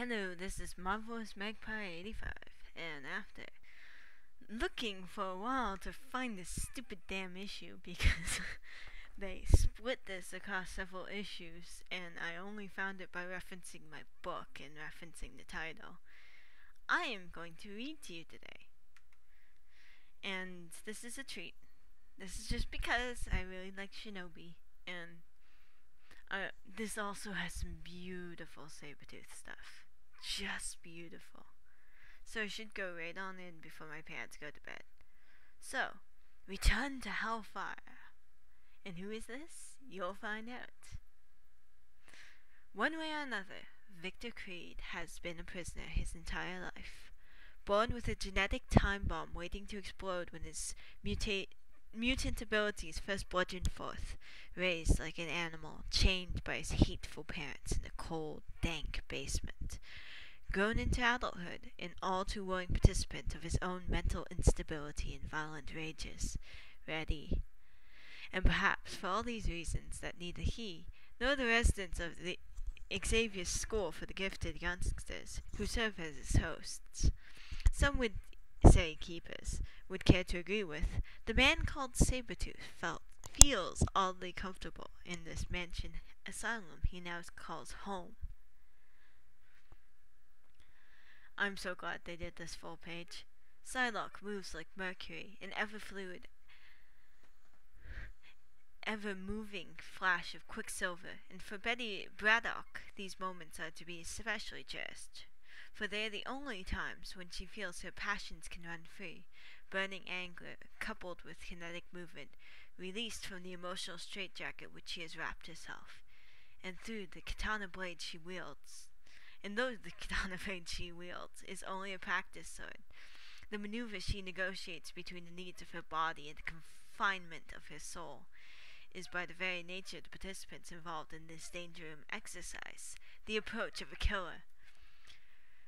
Hello, this is Marvelous Magpie 85, and after looking for a while to find this stupid damn issue because they split this across several issues, and I only found it by referencing my book and referencing the title, I am going to read to you today. And this is a treat. This is just because I really like Shinobi, and this also has some beautiful Sabretooth stuff. Just beautiful. So I should go right on in before my parents go to bed. So, return to Hellfire. And who is this? You'll find out. One way or another, Victor Creed has been a prisoner his entire life. Born with a genetic time bomb waiting to explode when his mutant abilities first bludgeoned forth, raised like an animal, chained by his hateful parents in a cold, dank basement. Grown into adulthood, an all-too-willing participant of his own mental instability and violent rages. Ready. And perhaps for all these reasons that neither he nor the residents of the Xavier's School for the Gifted Youngsters, who serve as his hosts, some would say keepers, would care to agree with, the man called Sabretooth feels oddly comfortable in this mansion asylum he now calls home. I'm so glad they did this full page. Psylocke moves like Mercury, an ever-fluid, ever-moving flash of quicksilver, and for Betty Braddock these moments are to be especially cherished, for they are the only times when she feels her passions can run free, burning anger coupled with kinetic movement, released from the emotional straitjacket which she has wrapped herself, and through the katana blade she wields. And though the katana blade she wields is only a practice sword, the maneuver she negotiates between the needs of her body and the confinement of her soul is by the very nature of the participants involved in this danger room exercise, the approach of a killer.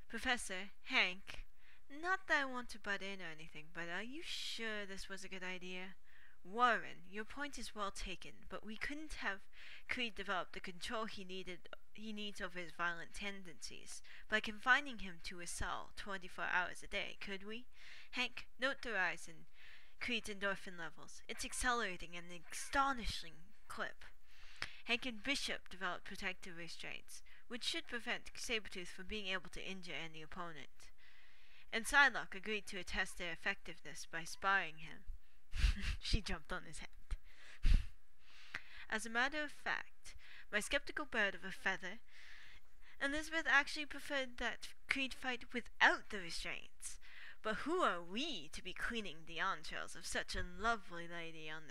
Professor, Hank, not that I want to butt in or anything, but are you sure this was a good idea? Warren, your point is well taken, but we couldn't have Creed develop the control he needs over his violent tendencies by confining him to a cell 24 hours a day, could we? Hank, note the rise in Creed's endorphin levels. It's accelerating at an astonishing clip. Hank and Bishop developed protective restraints, which should prevent Sabretooth from being able to injure any opponent. And Psylocke agreed to attest their effectiveness by sparring him. She jumped on his head. As a matter of fact, my skeptical bird of a feather, Elizabeth actually preferred that Creed fight without the restraints. But who are we to be cleaning the entrails of such a lovely lady on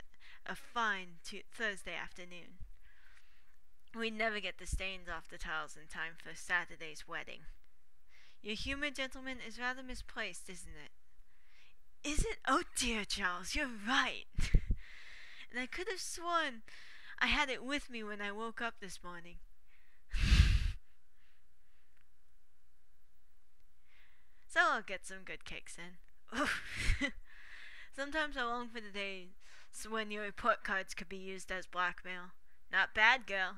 a fine Thursday afternoon? We'd never get the stains off the towels in time for Saturday's wedding. Your humor, gentlemen, is rather misplaced, isn't it? Is it? Oh dear, Charles, you're right. And I could have sworn I had it with me when I woke up this morning. So I'll get some good kicks in. Sometimes I long for the days when your report cards could be used as blackmail. Not bad, girl.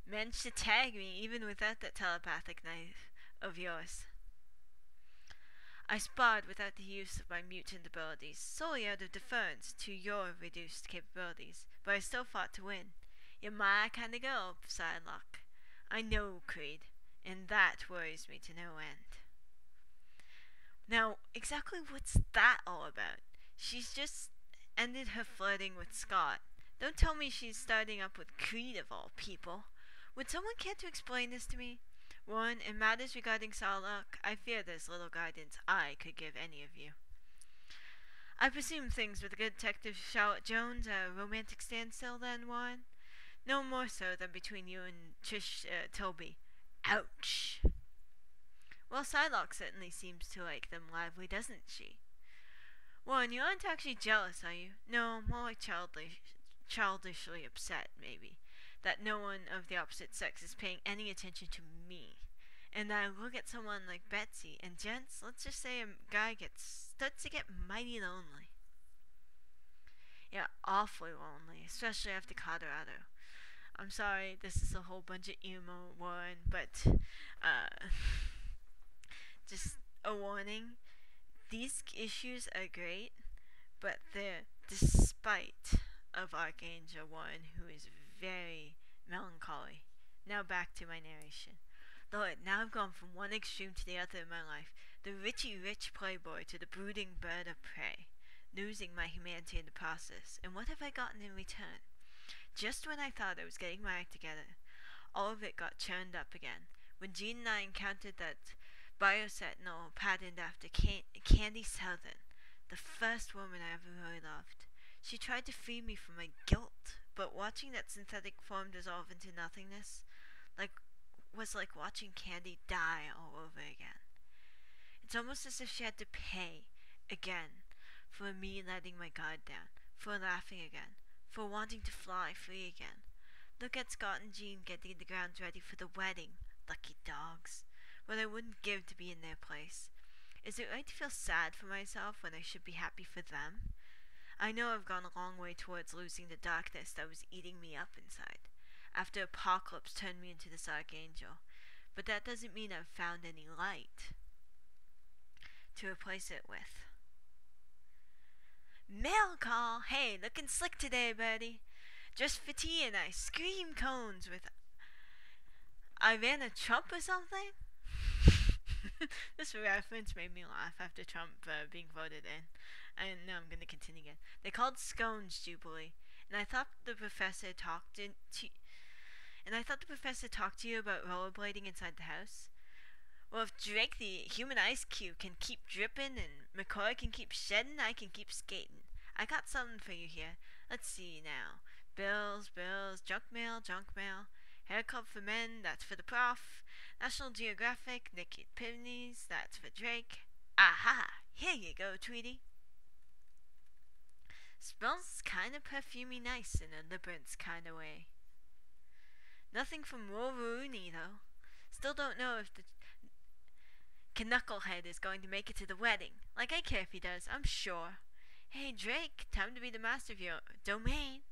Managed to tag me even without that telepathic knife of yours. I sparred without the use of my mutant abilities, solely out of deference to your reduced capabilities, but I still fought to win. You're my kind of girl, Psylocke. I know, Creed, and that worries me to no end. Now, exactly what's that all about? She's just ended her flirting with Scott. Don't tell me she's starting up with Creed of all people. Would someone care to explain this to me? Warren, in matters regarding Psylocke, I fear there's little guidance I could give any of you. I presume things with the good Detective Charlotte Jones are a romantic standstill then, Warren? No more so than between you and Trish Tilby. Ouch! Well, Psylocke certainly seems to like them lively, doesn't she? Warren, you aren't actually jealous, are you? No, more like childishly upset, maybe, that no one of the opposite sex is paying any attention to me. And I look at someone like Betsy, and gents, let's just say a guy starts to get mighty lonely. Yeah, awfully lonely, especially after Colorado. I'm sorry, this is a whole bunch of emo, Warren, but, a warning. These issues are great, but they're despite of Archangel Warren, who is very melancholy. Now back to my narration. Lord, now I've gone from one extreme to the other in my life, the richy rich playboy to the brooding bird of prey, losing my humanity in the process. And what have I gotten in return? Just when I thought I was getting my act together, all of it got churned up again. When Jean and I encountered that biosentinel patterned after Candy Southern, the first woman I ever really loved. She tried to free me from my guilt, but watching that synthetic form dissolve into nothingness was like watching Candy die all over again. It's almost as if she had to pay again for me letting my guard down, for laughing again, for wanting to fly free again. Look at Scott and Jean getting the grounds ready for the wedding. Lucky dogs. What I wouldn't give to be in their place. Is it right to feel sad for myself when I should be happy for them? I know I've gone a long way towards losing the darkness that was eating me up inside, after Apocalypse turned me into this archangel, but that doesn't mean I've found any light to replace it with. Mail call! Hey, looking slick today, buddy. Just for tea and I scream cones with Ivana Trump or something? This reference made me laugh after Trump being voted in. And now I'm going to continue again. They called scones Jubilee, and I thought the professor talked to you about rollerblading inside the house. Well, if Drake the human ice cube can keep dripping and McCoy can keep shedding, I can keep skating. I got something for you here. Let's see now. Bills, junk mail, Hair Club for Men, that's for the prof. National Geographic, Naked Pivneys, that's for Drake. Aha! Here you go, Tweety. Smells kinda perfumey nice in a Liberance kinda way. Nothing from Wolverine, though. Still don't know if the Knucklehead is going to make it to the wedding. Like I care if he does, I'm sure. Hey, Drake, time to be the master of your domain.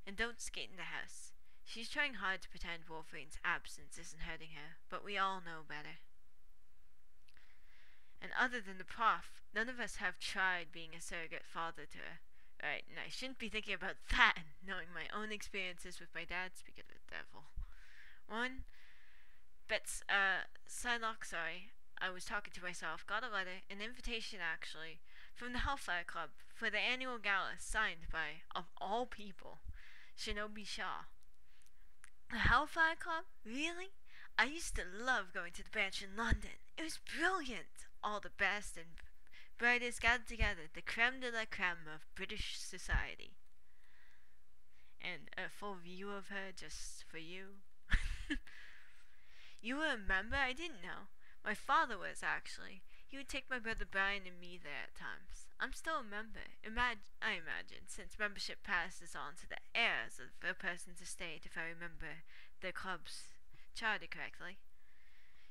And don't skate in the house. She's trying hard to pretend Wolverine's absence isn't hurting her, but we all know better. And other than the prof, none of us have tried being a surrogate father to her. Right, and I shouldn't be thinking about that, knowing my own experiences with my dad, speak of the devil. Psylocke, I was talking to myself, got a letter, an invitation actually, from the Hellfire Club for the annual gala signed by, of all people, Shinobi Shaw. The Hellfire Club? Really? I used to love going to the branch in London. It was brilliant. All the best and brightest gathered together, the creme de la creme of British society. And a full view of her just for you. You were a member? I didn't know. My father was, actually. He would take my brother Brian and me there at times. I'm still a member, I imagine, since membership passes on to the heirs of a person's estate, if I remember the club's charter correctly.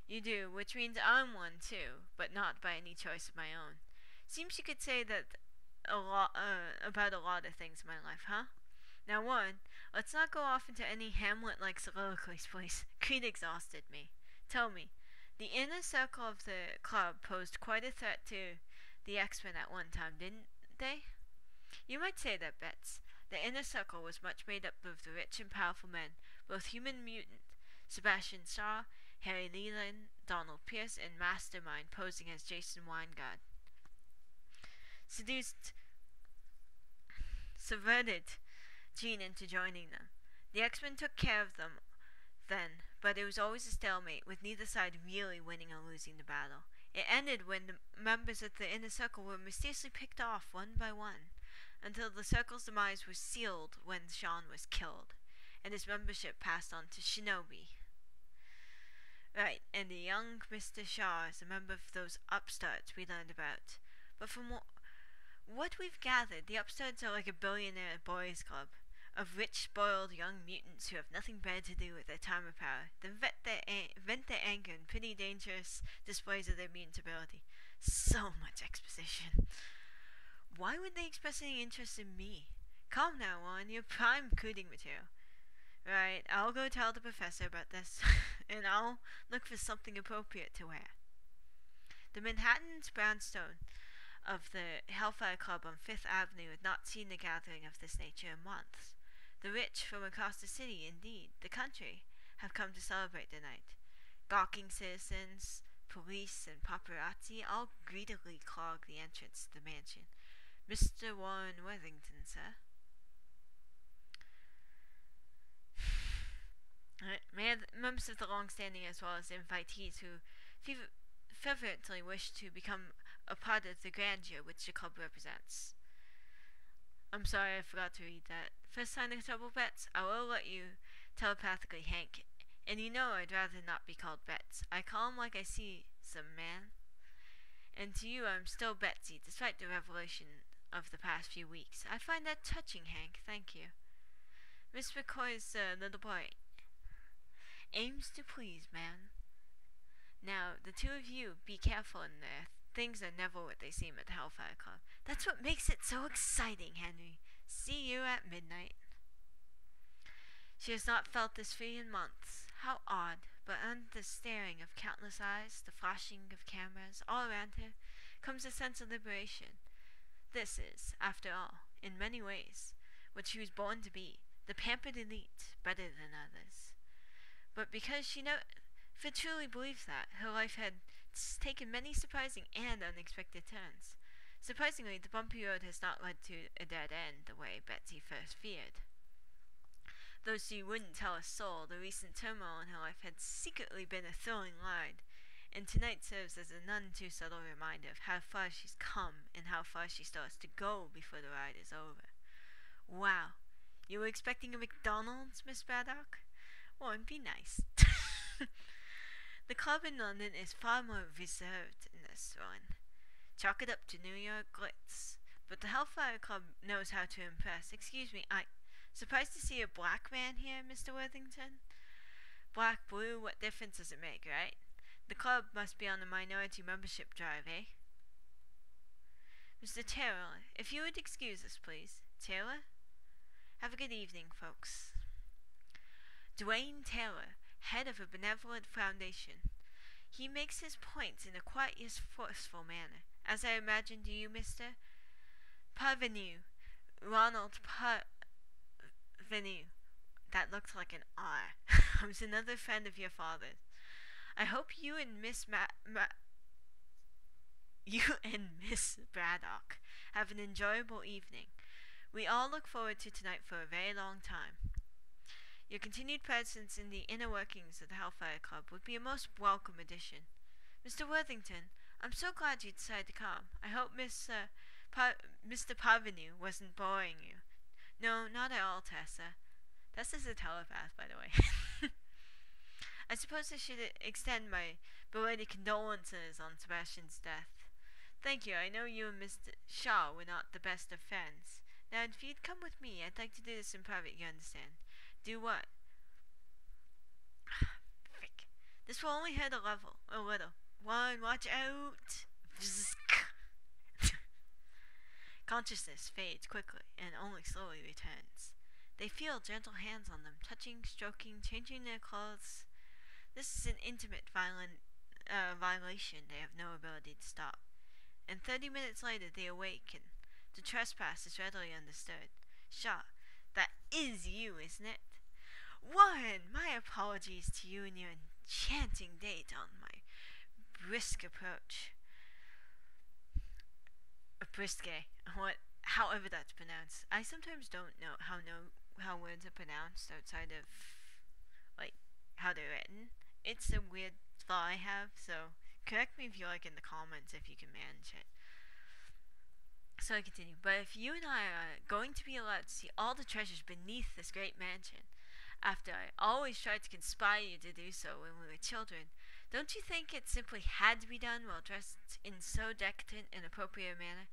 You do, which means I'm one too, but not by any choice of my own. Seems you could say that about a lot of things in my life, huh? Now let's not go off into any Hamlet-like soliloquies, please. Creed exhausted me. Tell me, the inner circle of the club posed quite a threat to the X-Men at one time, didn't they? You might say that, Bets. The inner circle was much made up of the rich and powerful men, both human and mutant. Sebastian Shaw, Harry Leland, Donald Pierce, and Mastermind posing as Jason Weingard. Subverted Jean into joining them. The X-Men took care of them then, but it was always a stalemate, with neither side really winning or losing the battle. It ended when the members of the inner circle were mysteriously picked off one by one, until the circle's demise was sealed when Sean was killed, and his membership passed on to Shinobi. Right, and the young Mr. Shaw is a member of those upstarts we learned about. But from what we've gathered, the upstarts are like a billionaire boys' club of rich, spoiled young mutants who have nothing better to do with their time or power than vent their anger in pretty dangerous displays of their mutant ability. So much exposition. Why would they express any interest in me? Calm now, Juan, you're prime recruiting material. Right, I'll go tell the professor about this, and I'll look for something appropriate to wear. The Manhattan's brownstone of the Hellfire Club on Fifth Avenue had not seen a gathering of this nature in months. The rich from across the city, indeed the country, have come to celebrate the night. Gawking citizens, police, and paparazzi all greedily clog the entrance to the mansion. Mr. Warren Worthington, sir. Members of the long-standing as well as invitees who fervently wish to become a part of the grandeur which the club represents. I'm sorry, I forgot to read that. First sign of trouble, Betts? I will let you telepathically, Hank. And you know I'd rather not be called Betts. I call him like I see some man. And to you I'm still Betsy, despite the revelation of the past few weeks. I find that touching, Hank. Thank you. Miss McCoy's little boy aims to please, man. Now, the two of you, be careful in there. Things are never what they seem at the Hellfire Club. That's what makes it so exciting, Henry. See you at midnight. She has not felt this free in months. How odd, but under the staring of countless eyes, the flashing of cameras all around her, comes a sense of liberation. This is, after all, in many ways, what she was born to be, the pampered elite, better than others. But because she truly believes that, her life had taken many surprising and unexpected turns. Surprisingly, the bumpy road has not led to a dead end the way Betsy first feared. Though she wouldn't tell a soul, the recent turmoil in her life had secretly been a thrilling ride, and tonight serves as a none too subtle reminder of how far she's come and how far she still has to go before the ride is over. Wow, you were expecting a McDonald's, Miss Braddock? Well, it'd be nice. The club in London is far more reserved in this one. Chalk it up to New York glitz. But the Hellfire Club knows how to impress. Excuse me, I... Surprised to see a black man here, Mr. Worthington? Black, blue, what difference does it make, right? The club must be on the minority membership drive, eh? Mr. Taylor, if you would excuse us, please. Taylor? Have a good evening, folks. Dwayne Taylor, head of a benevolent foundation. He makes his points in a quite yet forceful manner, as I imagine do you, Mr. Parvenu. Ronald Parvenu. That looked like an R. I was another friend of your father's. I hope you and Miss Braddock have an enjoyable evening. We all look forward to tonight for a very long time. Your continued presence in the inner workings of the Hellfire Club would be a most welcome addition. Mr. Worthington, I'm so glad you decided to come. I hope Mr. Parvenu wasn't boring you. No, not at all, Tessa. Tessa's a telepath, by the way. I suppose I should extend my belated condolences on Sebastian's death. Thank you. I know you and Mr. Shaw were not the best of friends. Now, if you'd come with me, I'd like to do this in private, you understand. Do what? Frick. This will only hurt a little. One, watch out! Consciousness fades quickly and only slowly returns. They feel gentle hands on them, touching, stroking, changing their clothes. This is an intimate violation they have no ability to stop. And 30 minutes later they awaken. The trespass is readily understood. Shaw, that is you, isn't it? Warren, my apologies to you and your enchanting date on my brisk approach. Brisque, however that's pronounced. I sometimes don't know how words are pronounced outside of, like, how they're written. It's a weird flaw I have, so correct me if you like in the comments if you can manage it. So I continue. But if you and I are going to be allowed to see all the treasures beneath this great mansion, after I always tried to conspire you to do so when we were children, don't you think it simply had to be done while dressed in so decadent and appropriate a manner?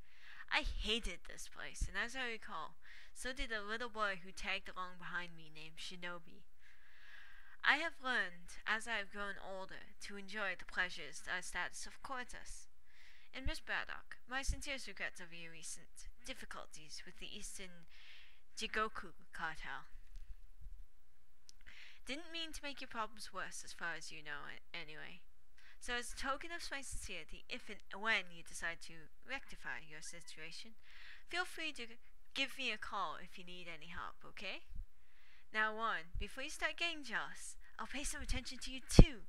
I hated this place, and as I recall, so did a little boy who tagged along behind me named Shinobi. I have learned, as I have grown older, to enjoy the pleasures our status affords us. And Miss Braddock, my sincerest regrets over your recent difficulties with the Eastern Jigoku cartel. Didn't mean to make your problems worse as far as you know it, anyway. So as a token of my sincerity, if and when you decide to rectify your situation, feel free to give me a call if you need any help, okay? Now on, before you start getting jealous, I'll pay some attention to you too.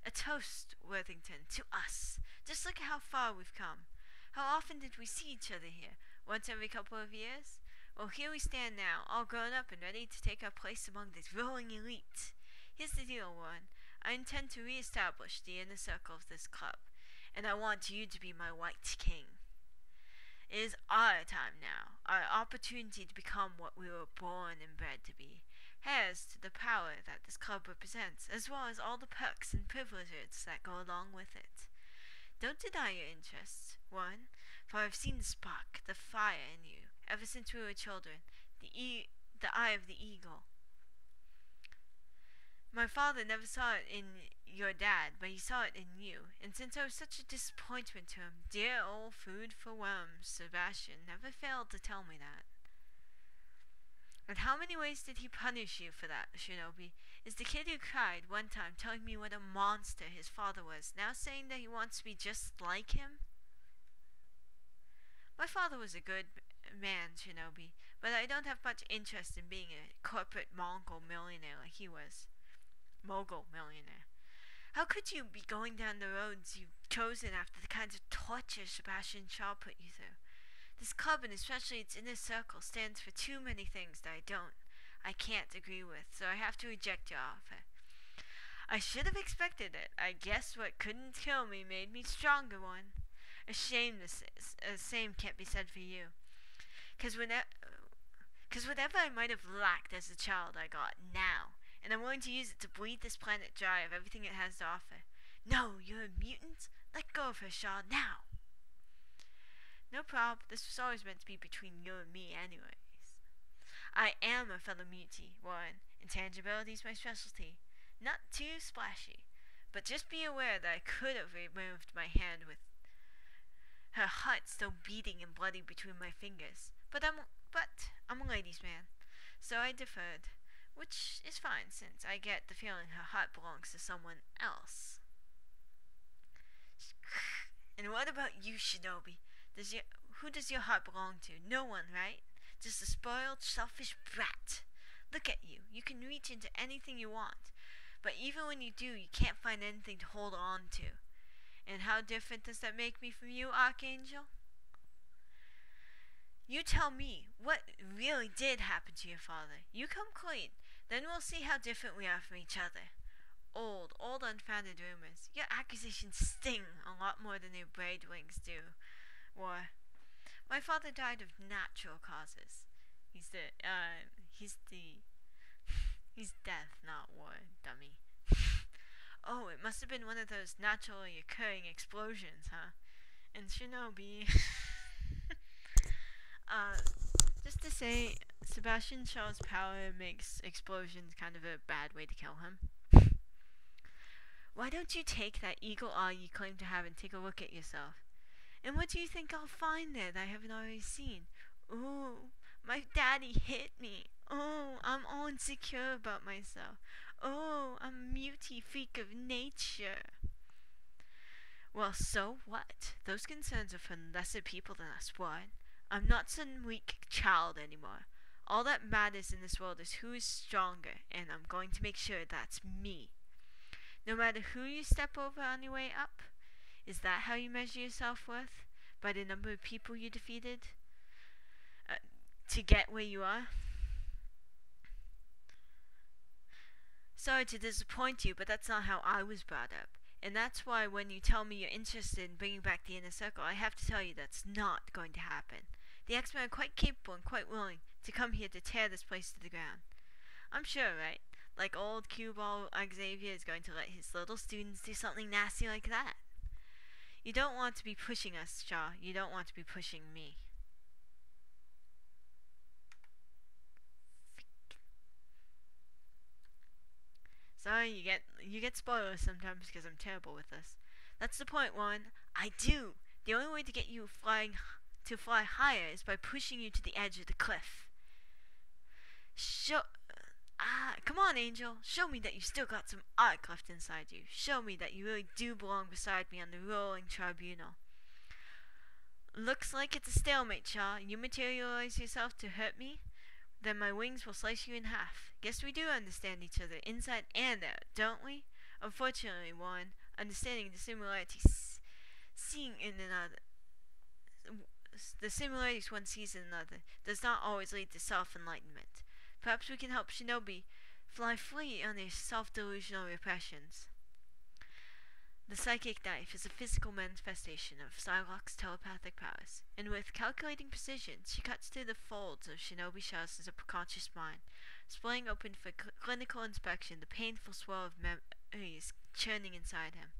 A toast, Worthington, to us. Just look at how far we've come. How often did we see each other here? Once every couple of years? Well, here we stand now, all grown up and ready to take our place among this growing elite. Here's the deal, Warren. I intend to re-establish the inner circle of this club, and I want you to be my White King. It is our time now, our opportunity to become what we were born and bred to be. Heirs to the power that this club represents, as well as all the perks and privileges that go along with it. Don't deny your interests, Warren, for I've seen the spark, the fire in you, ever since we were children, the eye of the eagle. My father never saw it in your dad, but he saw it in you, and since I was such a disappointment to him, dear old food for worms, Sebastian, never failed to tell me that. And how many ways did he punish you for that, Shinobi? Is the kid who cried one time telling me what a monster his father was, now saying that he wants to be just like him? My father was a good man, Shinobi, but I don't have much interest in being a corporate Mongol millionaire like he was. Mogul millionaire. How could you be going down the roads you've chosen after the kinds of torture Shinobi Shaw put you through? This club, and especially its inner circle, stands for too many things that I can't agree with, so I have to reject your offer. I should have expected it. I guess what couldn't kill me made me stronger one. A shame the same can't be said for you. 'Cause whatever I might have lacked as a child, I got now, and I'm willing to use it to bleed this planet dry of everything it has to offer. No, you're a mutant? Let go of her, Shaw, now! No prob, this was always meant to be between you and me anyways. I am a fellow mutie, Warren. Intangibility's my specialty. Not too splashy, but just be aware that I could have removed my hand with her heart still beating and bloody between my fingers. But I'm a ladies' man, so I deferred, which is fine since I get the feeling her heart belongs to someone else. And what about you, Shinobi? Who does your heart belong to? No one, right? Just a spoiled, selfish brat. Look at you. You can reach into anything you want. But even when you do, you can't find anything to hold on to. And how different does that make me from you, Archangel? You tell me, what really did happen to your father? You come clean. Then we'll see how different we are from each other. Old unfounded rumors. Your accusations sting a lot more than your braid wings do. War. My father died of natural causes. He's death, not war, dummy. Oh, it must have been one of those naturally occurring explosions, huh? And Shinobi. Just to say, Shinobi Shaw's power makes explosions kind of a bad way to kill him. Why don't you take that eagle eye you claim to have and take a look at yourself? And what do you think I'll find there that I haven't already seen? Ooh, my daddy hit me. Oh, I'm all insecure about myself. Oh, I'm a mutie freak of nature. Well, so what? Those concerns are for lesser people than us, what? I'm not some weak child anymore. All that matters in this world is who is stronger, and I'm going to make sure that's me. No matter who you step over on your way up. Is that how you measure your self-worth? By the number of people you defeated? To get where you are? Sorry to disappoint you, but that's not how I was brought up. And that's why when you tell me you're interested in bringing back the inner circle, I have to tell you that's not going to happen. The X-Men are quite capable and quite willing to come here to tear this place to the ground. I'm sure, right? Like old cue ball Xavier is going to let his little students do something nasty like that. You don't want to be pushing us, Shaw. You don't want to be pushing me. Sorry, you get spoilers sometimes because I'm terrible with this. That's the point, Warren. I do. The only way to get you to fly higher is by pushing you to the edge of the cliff. Ah, come on, Angel. Show me that you still got some arc left inside you. Show me that you really do belong beside me on the rolling tribunal. Looks like it's a stalemate, Shaw. You materialize yourself to hurt me, then my wings will slice you in half. Guess we do understand each other inside and out, don't we? Unfortunately, one, understanding the similarities, seeing in another, the similarities one sees in another, does not always lead to self-enlightenment. Perhaps we can help Shinobi fly free on his self-delusional repressions. The psychic knife is a physical manifestation of Psylocke's telepathic powers, and with calculating precision, she cuts through the folds of Shinobi Shaw's subconscious mind, splaying open for clinical inspection the painful swirl of memories churning inside him.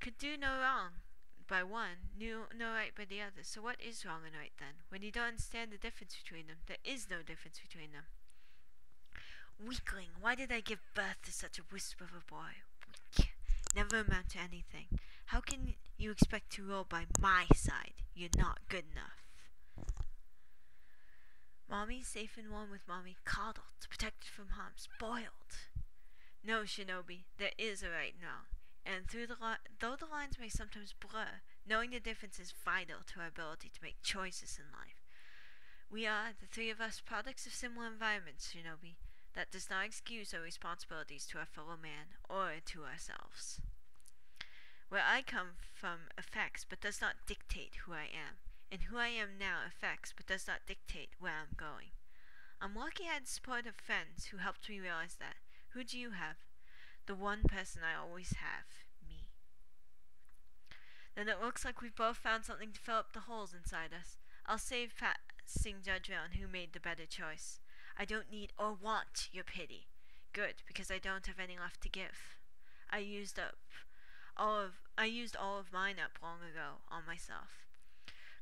Could do no wrong by one, knew no right by the other, so what is wrong and right then? When you don't understand the difference between them, there is no difference between them. Weakling, why did I give birth to such a wisp of a boy? Never amount to anything. How can you expect to rule by my side? You're not good enough. Mommy's safe and warm with Mommy, coddled, protected from harm, spoiled. No, Shinobi, there is a right and wrong. And though the lines may sometimes blur, knowing the difference is vital to our ability to make choices in life. We are, the three of us, products of similar environments, Shinobi. That does not excuse our responsibilities to our fellow man or to ourselves. Where I come from affects but does not dictate who I am, and who I am now affects but does not dictate where I'm going. I'm lucky I had supportive friends who helped me realize that. Who do you have? The one person I always have, me. Then it looks like we've both found something to fill up the holes inside us. I'll save passing judgment on who made the better choice. I don't need or want your pity. Good, because I don't have any left to give. I used all of mine up long ago on myself.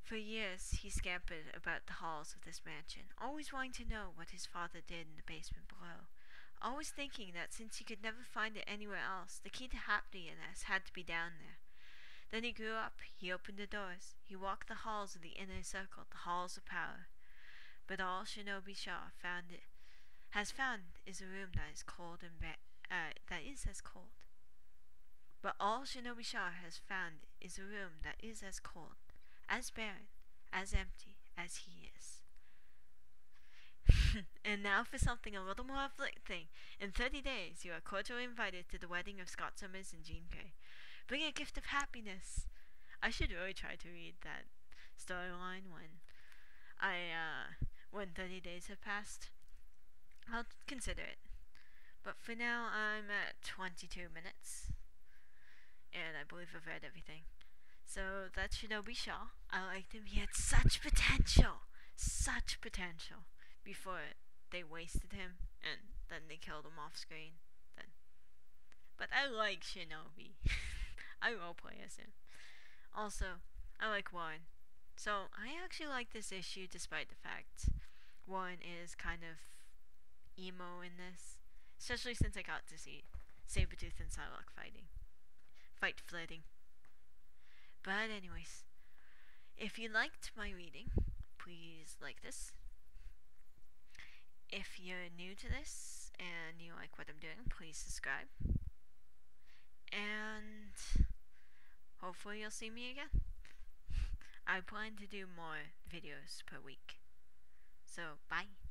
For years he scampered about the halls of this mansion, always wanting to know what his father did in the basement below. Always thinking that since he could never find it anywhere else, the key to happiness had to be down there. Then he grew up, he opened the doors, he walked the halls of the inner circle, the halls of power. But all Shinobi Shaw has found is a room that is cold and that is as cold. But all Shinobi Shaw has found is a room that is as cold, as barren, as empty as he is. And now for something a little more uplifting. In 30 days, you are cordially invited to the wedding of Scott Summers and Jean Grey. Bring a gift of happiness. I should really try to read that storyline when 30 days have passed. I'll consider it. But for now, I'm at 22 minutes. And I believe I've read everything. So that's Shinobi Shaw. I liked him. He had such potential. Such potential. Before they wasted him and then they killed him off screen. But I like Shinobi. I roleplay as him. Also, I like Warren. So I actually like this issue despite the fact Warren is kind of emo in this. Especially since I got to see Sabretooth and Psylocke flirting. But anyways, if you liked my reading, please like this. If you're new to this and you like what I'm doing, please subscribe. And hopefully you'll see me again. I plan to do more videos per week. So, bye.